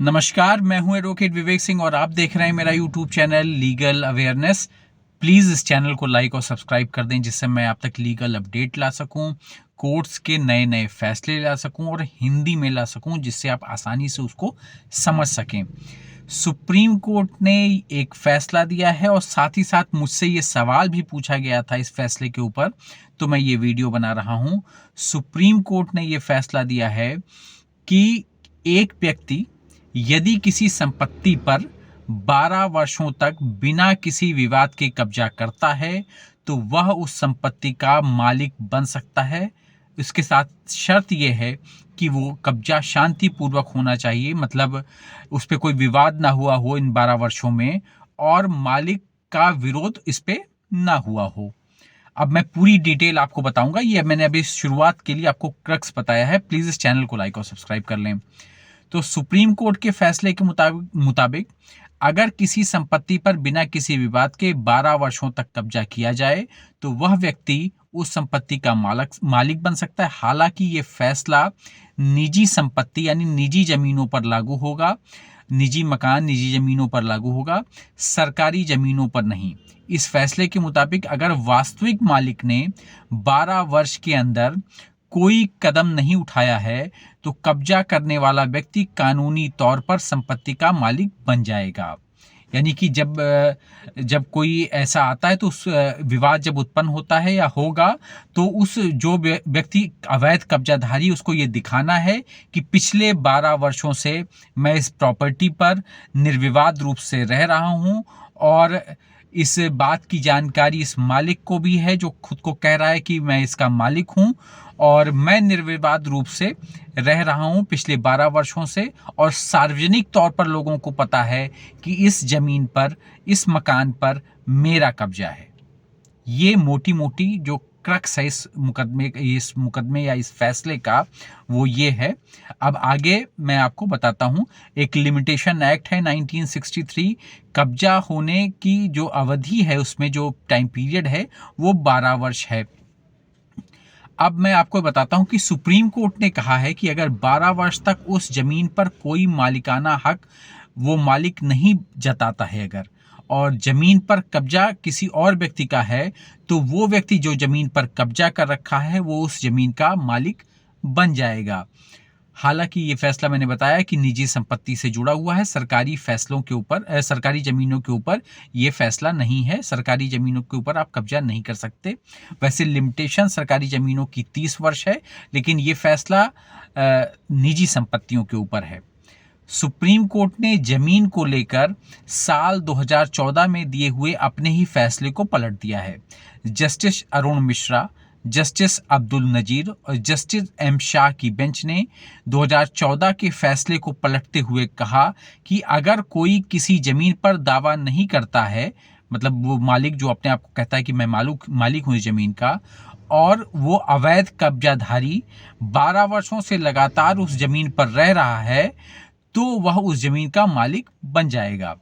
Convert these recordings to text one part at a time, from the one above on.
नमस्कार, मैं हूं एडवोकेट विवेक सिंह और आप देख रहे हैं मेरा YouTube channel legal awareness. Please इस चैनल को लाइक और सब्सक्राइब कर दें जिससे मैं आप तक लीगल अपडेट ला सकूं, कोर्ट्स के नए नए फैसले ला सकूं और हिंदी में ला सकूं जिससे आप आसानी से उसको समझ सकें। सुप्रीम कोर्ट ने एक फैसला दिया है और साथ ही साथ मुझसे ये सवाल भी पूछा गया था इस फैसले के ऊपर, तो मैं ये वीडियो बना रहा हूँ। सुप्रीम कोर्ट ने ये फैसला दिया है कि एक व्यक्ति यदि किसी संपत्ति पर 12 वर्षों तक बिना किसी विवाद के कब्जा करता है तो वह उस संपत्ति का मालिक बन सकता है। इसके साथ शर्त यह है कि वो कब्जा शांतिपूर्वक होना चाहिए, मतलब उस पर कोई विवाद ना हुआ हो इन 12 वर्षों में और मालिक का विरोध इस पे ना हुआ हो। अब मैं पूरी डिटेल आपको बताऊंगा। ये मैंने अभी शुरुआत के लिए आपको क्रक्स बताया है। प्लीज़ इस चैनल को लाइक और सब्सक्राइब कर लें। तो सुप्रीम कोर्ट के फैसले के मुताबिक अगर किसी संपत्ति पर बिना किसी विवाद के 12 वर्षों तक कब्जा किया जाए तो वह व्यक्ति उस संपत्ति का मालिक बन सकता है। हालांकि ये फैसला निजी संपत्ति यानी निजी जमीनों पर लागू होगा, निजी मकान निजी जमीनों पर लागू होगा, सरकारी जमीनों पर नहीं। इस फैसले के मुताबिक अगर वास्तविक मालिक ने 12 वर्ष के अंदर कोई कदम नहीं उठाया है तो कब्जा करने वाला व्यक्ति कानूनी तौर पर संपत्ति का मालिक बन जाएगा। यानी कि जब कोई ऐसा आता है तो उस विवाद जब उत्पन्न होता है या होगा तो उस जो व्यक्ति अवैध कब्जाधारी उसको ये दिखाना है कि पिछले 12 वर्षों से मैं इस प्रॉपर्टी पर निर्विवाद रूप से रह रहा हूँ और इस बात की जानकारी इस मालिक को भी है जो खुद को कह रहा है कि मैं इसका मालिक हूँ और मैं निर्विवाद रूप से रह रहा हूँ पिछले 12 वर्षों से और सार्वजनिक तौर पर लोगों को पता है कि इस जमीन पर, इस मकान पर मेरा कब्जा है। ये मोटी मोटी जो क्रक्स है इस मुकदमे या इस फैसले का वो ये है। अब आगे मैं आपको बताता हूँ। एक लिमिटेशन एक्ट है 1963, कब्जा होने की जो अवधि है उसमें जो टाइम पीरियड है वो 12 वर्ष है। अब मैं आपको बताता हूं कि सुप्रीम कोर्ट ने कहा है कि अगर 12 वर्ष तक उस जमीन पर कोई मालिकाना हक वो मालिक नहीं जताता है अगर, और जमीन पर कब्जा किसी और व्यक्ति का है तो वो व्यक्ति जो जमीन पर कब्जा कर रखा है वो उस जमीन का मालिक बन जाएगा। हालांकि ये फैसला मैंने बताया कि निजी संपत्ति से जुड़ा हुआ है, सरकारी फैसलों के ऊपर, सरकारी जमीनों के ऊपर ये फैसला नहीं है। सरकारी जमीनों के ऊपर आप कब्जा नहीं कर सकते। वैसे लिमिटेशन सरकारी जमीनों की 30 वर्ष है, लेकिन ये फैसला निजी संपत्तियों के ऊपर है। सुप्रीम कोर्ट ने जमीन को लेकर साल 2014 में दिए हुए अपने ही फैसले को पलट दिया है। जस्टिस अरुण मिश्रा, जस्टिस अब्दुल नजीर और जस्टिस एम शाह की बेंच ने 2014 के फैसले को पलटते हुए कहा कि अगर कोई किसी जमीन पर दावा नहीं करता है, मतलब वो मालिक जो अपने आप को कहता है कि मैं मालिक हूँ इस जमीन का, और वो अवैध कब्जाधारी 12 वर्षों से लगातार उस जमीन पर रह रहा है तो वह उस जमीन का मालिक बन जाएगा।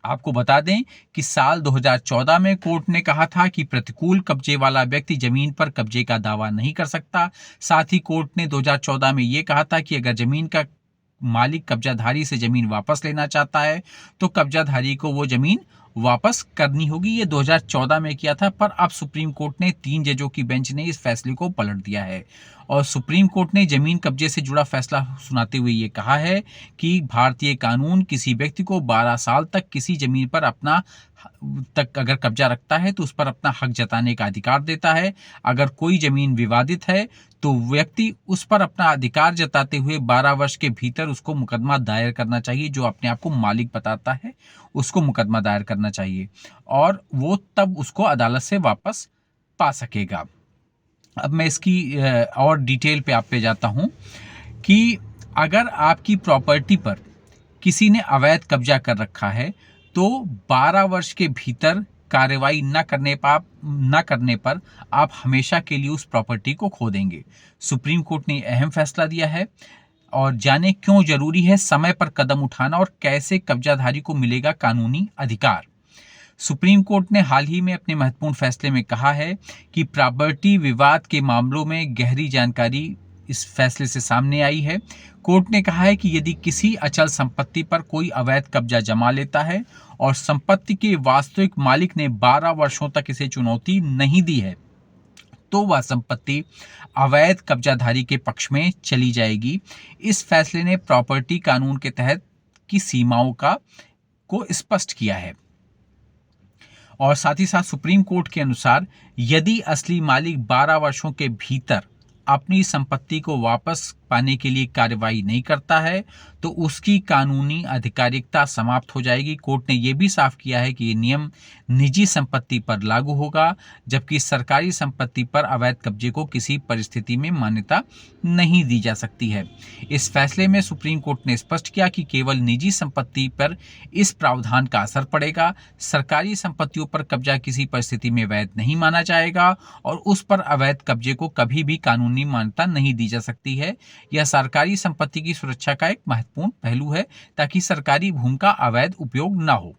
आपको बता दें कि साल 2014 में कोर्ट ने कहा था कि प्रतिकूल कब्जे वाला व्यक्ति जमीन पर कब्जे का दावा नहीं कर सकता। साथ ही कोर्ट ने 2014 में यह कहा था कि अगर जमीन का मालिक कब्जाधारी से जमीन वापस लेना चाहता है तो कब्जाधारी को वो जमीन वापस करनी होगी। ये 2014 में किया था, पर अब सुप्रीम कोर्ट ने 3 जजों की बेंच ने इस फैसले को पलट दिया है और सुप्रीम कोर्ट ने जमीन कब्जे से जुड़ा फैसला सुनाते हुए ये कहा है कि भारतीय कानून किसी व्यक्ति को 12 साल तक किसी जमीन पर अपना तक अगर कब्जा रखता है तो उस पर अपना हक जताने का अधिकार देता है। अगर कोई जमीन विवादित है तो व्यक्ति उस पर अपना अधिकार जताते हुए 12 वर्ष के भीतर उसको मुकदमा दायर करना चाहिए। जो अपने आप को मालिक बताता है उसको मुकदमा दायर करना चाहिए और वो तब उसको अदालत से वापस पा सकेगा। अब मैं इसकी और डिटेल पे आप पे जाता हूँ कि अगर आपकी प्रॉपर्टी पर किसी ने अवैध कब्जा कर रखा है तो 12 वर्ष के भीतर कार्रवाई न करने पर आप हमेशा के लिए उस प्रॉपर्टी को खो देंगे। सुप्रीम कोर्ट ने अहम फैसला दिया है और जाने क्यों जरूरी है समय पर कदम उठाना और कैसे कब्जाधारी को मिलेगा कानूनी अधिकार। सुप्रीम कोर्ट ने हाल ही में अपने महत्वपूर्ण फैसले में कहा है कि प्रॉपर्टी विवाद के मामलों में गहरी जानकारी इस फैसले से सामने आई है। कोर्ट ने कहा है कि यदि किसी अचल संपत्ति पर कोई अवैध कब्जा जमा लेता है और संपत्ति के वास्तविक मालिक ने 12 वर्षों तक इसे चुनौती नहीं दी है, तो वह संपत्ति अवैध कब्जाधारी के पक्ष में चली जाएगी। इस फैसले ने प्रॉपर्टी कानून के तहत की सीमाओं को स्पष्ट किया है। और साथ ही साथ सुप्रीम कोर्ट के अनुसार यदि असली मालिक 12 वर्षों के भीतर अपनी संपत्ति को वापस पाने के लिए कार्रवाई नहीं करता है तो उसकी कानूनी आधिकारिकता समाप्त हो जाएगी। कोर्ट ने यह भी साफ किया है कि ये नियम निजी संपत्ति पर लागू होगा, जबकि सरकारी संपत्ति पर अवैध कब्जे को किसी परिस्थिति में मान्यता नहीं दी जा सकती है। इस फैसले में सुप्रीम कोर्ट ने स्पष्ट किया कि केवल निजी संपत्ति पर इस प्रावधान का असर पड़ेगा। सरकारी संपत्तियों पर कब्जा किसी परिस्थिति में वैध नहीं माना जाएगा और उस पर अवैध कब्जे को कभी भी कानूनी मान्यता नहीं दी जा सकती है। यह सरकारी संपत्ति की सुरक्षा का एक महत्वपूर्ण पहलू है ताकि सरकारी भूमि का अवैध उपयोग ना हो।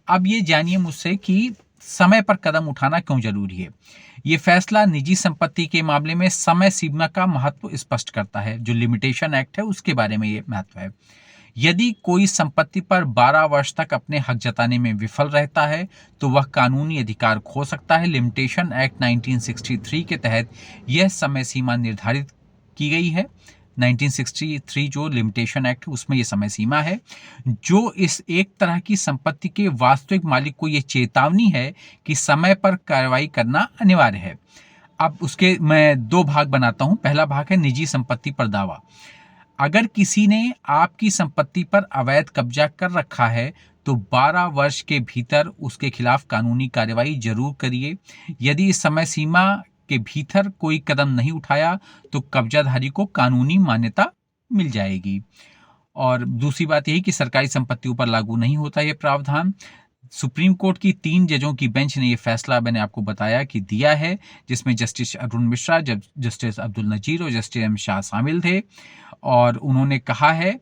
अब ये जानिए मुझसे कि समय पर कदम उठाना क्यों जरूरी है। ये फैसला निजी संपत्ति के मामले में समय सीमा का महत्व स्पष्ट करता है। जो लिमिटेशन एक्ट है उसके बारे में ये महत्व है। यदि कोई संपत्ति पर 12 वर्ष तक अपने हक जताने में विफल रहता है तो वह कानूनी अधिकार खो सकता है। लिमिटेशन एक्ट 1963 के तहत यह समय सीमा निर्धारित की गई है। 1963 जो लिमिटेशन एक्ट उसमें ये समय सीमा है, जो इस एक तरह की संपत्ति के वास्तविक मालिक को ये चेतावनी है कि समय पर कार्रवाई करना अनिवार्य है। अब उसके मैं दो भाग बनाता हूं। पहला भाग है निजी संपत्ति पर दावा। अगर किसी ने आपकी संपत्ति पर अवैध कब्जा कर रखा है तो 12 वर्ष के भीतर उसके खिलाफ कानूनी कार्रवाई जरूर करिए। यदि इस समय सीमा के भीतर कोई कदम नहीं उठाया तो कब्जाधारी को कानूनी मान्यता मिल जाएगी। और दूसरी बात यही कि सरकारी संपत्तियों पर लागू नहीं होता यह प्रावधान। सुप्रीम कोर्ट की 3 जजों की बेंच ने यह फैसला मैंने आपको बताया कि दिया है, जिसमें जस्टिस अरुण मिश्रा, जस्टिस अब्दुल नजीर और जस्टिस एम शाह शामिल थे। और उन्होंने कहा है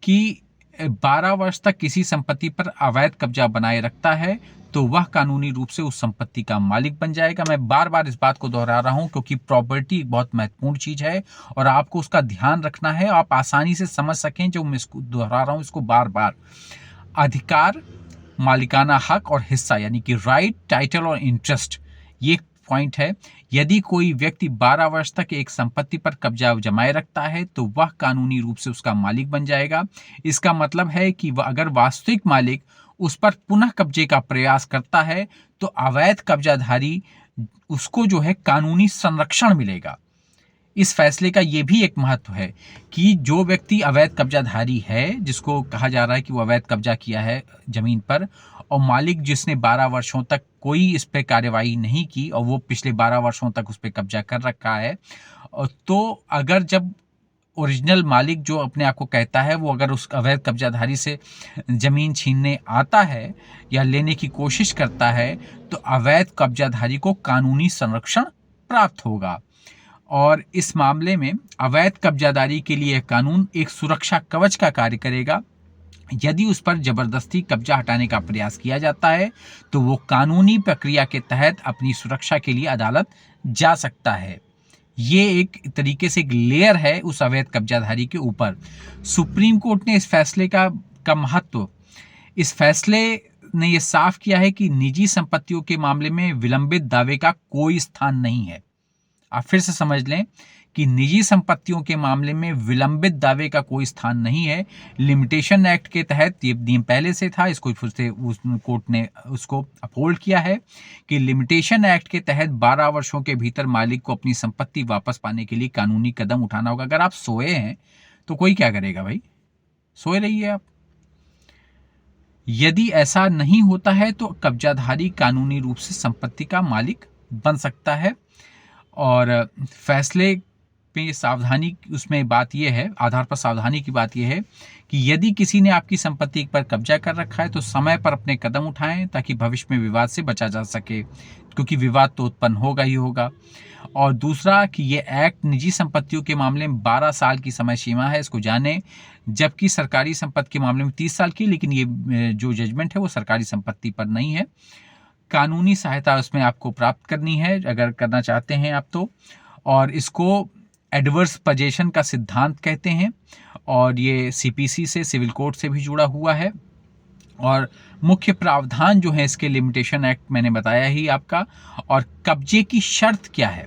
कि 12 वर्ष तक किसी संपत्ति पर अवैध कब्जा बनाए रखता है तो वह कानूनी रूप से उस संपत्ति का मालिक बन जाएगा। मैं बार बार इस बात को दोहरा रहा हूं क्योंकि प्रॉपर्टी एक बहुत महत्वपूर्ण चीज है और आपको उसका ध्यान रखना है। आप आसानी से समझ सकें, जो मैं इसको दोहरा रहा हूं इसको बार बार। अधिकार, मालिकाना हक और हिस्सा यानी कि राइट, टाइटल और इंटरेस्ट, ये पॉइंट है। यदि कोई व्यक्ति 12 वर्ष तक एक संपत्ति पर कब्जा जमाए रखता है तो वह कानूनी रूप से उसका मालिक बन जाएगा। इसका मतलब है कि वह अगर वास्तविक मालिक उस पर पुनः कब्जे का प्रयास करता है तो अवैध कब्जाधारी उसको जो है कानूनी संरक्षण मिलेगा। इस फैसले का यह भी एक महत्व है कि जो व्यक्ति अवैध कब्जाधारी है, जिसको कहा जा रहा है कि वो अवैध कब्जा किया है जमीन पर, और मालिक जिसने 12 वर्षों तक कोई इस पे कार्यवाही नहीं की और वो पिछले 12 वर्षों तक उस पे कब्जा कर रखा है, तो अगर जब ओरिजिनल मालिक जो अपने आप को कहता है वो अगर उस अवैध कब्जाधारी से जमीन छीनने आता है या लेने की कोशिश करता है तो अवैध कब्जाधारी को कानूनी संरक्षण प्राप्त होगा। और इस मामले में अवैध कब्जादारी के लिए कानून एक सुरक्षा कवच का कार्य करेगा। यदि उस पर जबरदस्ती कब्जा हटाने का प्रयास किया जाता है तो वो कानूनी प्रक्रिया के तहत अपनी सुरक्षा के लिए अदालत जा सकता है। ये एक तरीके से एक लेयर है उस अवैध कब्जाधारी के ऊपर। सुप्रीम कोर्ट ने इस फैसले का महत्व, इस फैसले ने यह साफ किया है कि निजी संपत्तियों के मामले में विलंबित दावे का कोई स्थान नहीं है। आप फिर से समझ लें कि निजी संपत्तियों के मामले में विलंबित दावे का कोई स्थान नहीं है। लिमिटेशन एक्ट के तहत ये नियम पहले से था, इसको फिर से कोर्ट ने उसको अपहोल्ड किया है कि लिमिटेशन एक्ट के तहत 12 वर्षों के भीतर मालिक को अपनी संपत्ति वापस पाने के लिए कानूनी कदम उठाना होगा। अगर आप सोए हैं तो कोई क्या करेगा भाई, सोए रहिए आप। यदि ऐसा नहीं होता है तो कब्जाधारी कानूनी रूप से संपत्ति का मालिक बन सकता है। और फैसले पे सावधानी, उसमें बात यह है, आधार पर सावधानी की बात यह है कि यदि किसी ने आपकी संपत्ति पर कब्जा कर रखा है तो समय पर अपने कदम उठाएं ताकि भविष्य में विवाद से बचा जा सके, क्योंकि विवाद तो उत्पन्न होगा ही होगा। और दूसरा कि ये एक्ट निजी संपत्तियों के मामले में 12 साल की समय सीमा है, इसको जाने, जबकि सरकारी संपत्ति के मामले में 30 साल की। लेकिन ये जो जजमेंट है वो सरकारी संपत्ति पर नहीं है। कानूनी सहायता उसमें आपको प्राप्त करनी है अगर करना चाहते हैं आप तो। और इसको एडवर्स पोजेशन का सिद्धांत कहते हैं और ये सीपीसी से, सिविल कोड से भी जुड़ा हुआ है। और मुख्य प्रावधान जो है इसके, लिमिटेशन एक्ट मैंने बताया ही आपका। और कब्जे की शर्त क्या है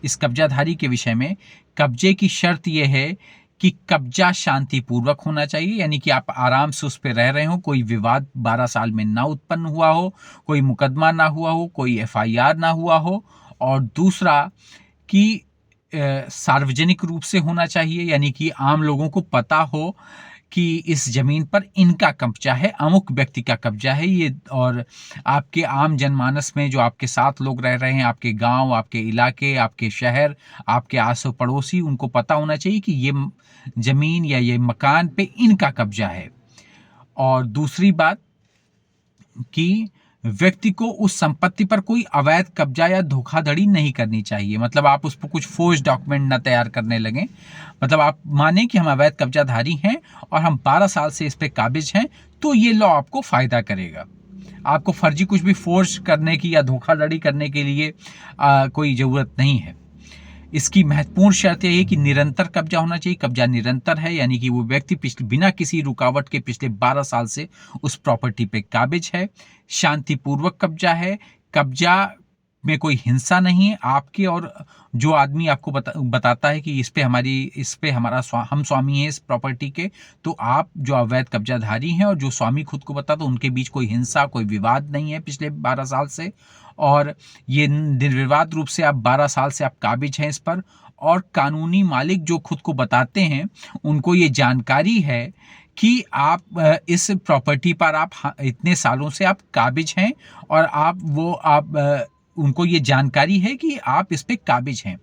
इस कब्जाधारी के विषय में? कब्जे की शर्त यह है कि कब्जा शांतिपूर्वक होना चाहिए, यानी कि आप आराम से उस पर रह रहे हो, कोई विवाद 12 साल में ना उत्पन्न हुआ हो, कोई मुकदमा ना हुआ हो, कोई एफआईआर ना हुआ हो। और दूसरा कि सार्वजनिक रूप से होना चाहिए, यानी कि आम लोगों को पता हो कि इस जमीन पर इनका कब्जा है, अमुक व्यक्ति का कब्जा है ये। और आपके आम जनमानस में जो आपके साथ लोग रह रहे हैं, आपके गांव, आपके इलाके, आपके शहर, आपके आस पड़ोसी, उनको पता होना चाहिए कि ये जमीन या ये मकान पे इनका कब्जा है। और दूसरी बात कि व्यक्ति को उस संपत्ति पर कोई अवैध कब्जा या धोखाधड़ी नहीं करनी चाहिए। मतलब आप उस पर कुछ फोर्ज डॉक्यूमेंट ना तैयार करने लगें। मतलब आप माने कि हम अवैध कब्जाधारी हैं और हम 12 साल से इस पे काबिज हैं, तो ये लॉ आपको फायदा करेगा। आपको फर्जी कुछ भी फोर्स करने की या धोखाधड़ी करने के लिए कोई ज़रूरत नहीं है। इसकी महत्वपूर्ण शर्त यह है कि निरंतर कब्जा होना चाहिए। कब्जा निरंतर है, यानी कि वो व्यक्ति पिछले बिना किसी रुकावट के पिछले 12 साल से उस प्रॉपर्टी पे काबिज है। शांतिपूर्वक कब्जा है, कब्जा में कोई हिंसा नहीं है। आपके और जो आदमी आपको बताता है कि इस पे हमारा हम स्वामी हैं इस प्रॉपर्टी के, तो आप जो अवैध कब्जाधारी हैं और जो स्वामी खुद को बताता है, उनके बीच कोई हिंसा, कोई विवाद नहीं है पिछले 12 साल से। और ये निर्विवाद रूप से आप 12 साल से आप काबिज हैं इस पर। और कानूनी मालिक जो खुद को बताते हैं, उनको ये जानकारी है कि आप इस प्रॉपर्टी पर आप इतने सालों से आप काबिज हैं, और उनको ये जानकारी है कि आप इस पे काबिज हैं।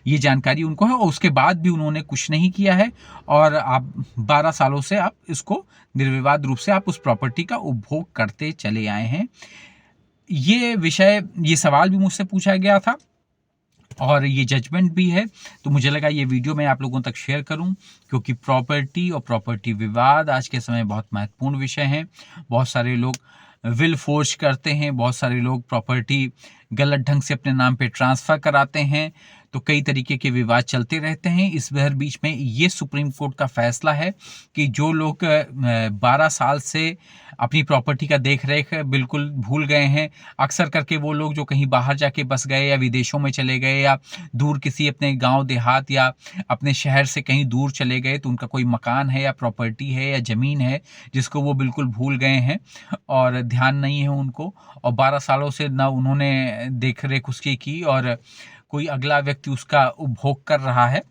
ये जानकारी उनको है, और उसके बाद भी उन्होंने कुछ नहीं किया है, और आप 12 सालों से आप इसको निर्विवाद रूप से आप उस प्रॉपर्टी का उपभोग करते चले आए हैं। ये सवाल भी मुझसे पूछा गया था और ये जजमेंट भी है, तो मुझे लगा ये वीडियो मैं आप लोगों तक शेयर करूं, क्योंकि प्रॉपर्टी और प्रॉपर्टी विवाद आज के समय बहुत महत्वपूर्ण विषय है। बहुत सारे लोग विल फोर्ज करते हैं, बहुत सारे लोग प्रॉपर्टी गलत ढंग से अपने नाम पे ट्रांसफ़र कराते हैं, तो कई तरीके के विवाद चलते रहते हैं। इस बीच में ये सुप्रीम कोर्ट का फैसला है कि जो लोग 12 साल से अपनी प्रॉपर्टी का देख रेख बिल्कुल भूल गए हैं, अक्सर करके वो लोग जो कहीं बाहर जाके बस गए या विदेशों में चले गए या दूर किसी अपने गांव देहात या अपने शहर से कहीं दूर चले गए, तो उनका कोई मकान है या प्रॉपर्टी है या ज़मीन है जिसको वो बिल्कुल भूल गए हैं और ध्यान नहीं है उनको, और 12 सालों से ना उन्होंने देख रेख उसकी की और कोई अगला व्यक्ति उसका उपभोग कर रहा है,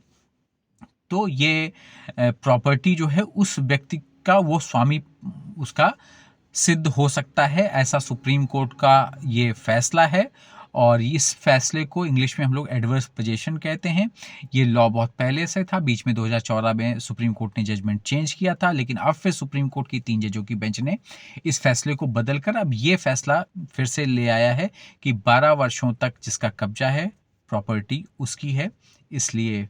तो ये प्रॉपर्टी जो है उस व्यक्ति का वो स्वामी उसका सिद्ध हो सकता है। ऐसा सुप्रीम कोर्ट का ये फैसला है, और इस फैसले को इंग्लिश में हम लोग एडवर्स पोजेशन कहते हैं। ये लॉ बहुत पहले से था, बीच में 2014 में सुप्रीम कोर्ट ने जजमेंट चेंज किया था, लेकिन अब फिर सुप्रीम कोर्ट की 3 जजों की बेंच ने इस फैसले को बदल कर अब ये फैसला फिर से ले आया है कि 12 वर्षों तक जिसका कब्जा है प्रॉपर्टी उसकी है। इसलिए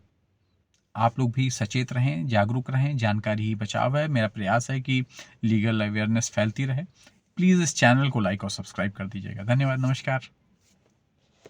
आप लोग भी सचेत रहें, जागरूक रहें, जानकारी ही बचाव है। मेरा प्रयास है कि लीगल अवेयरनेस फैलती रहे। प्लीज़ इस चैनल को लाइक और सब्सक्राइब कर दीजिएगा। धन्यवाद, नमस्कार।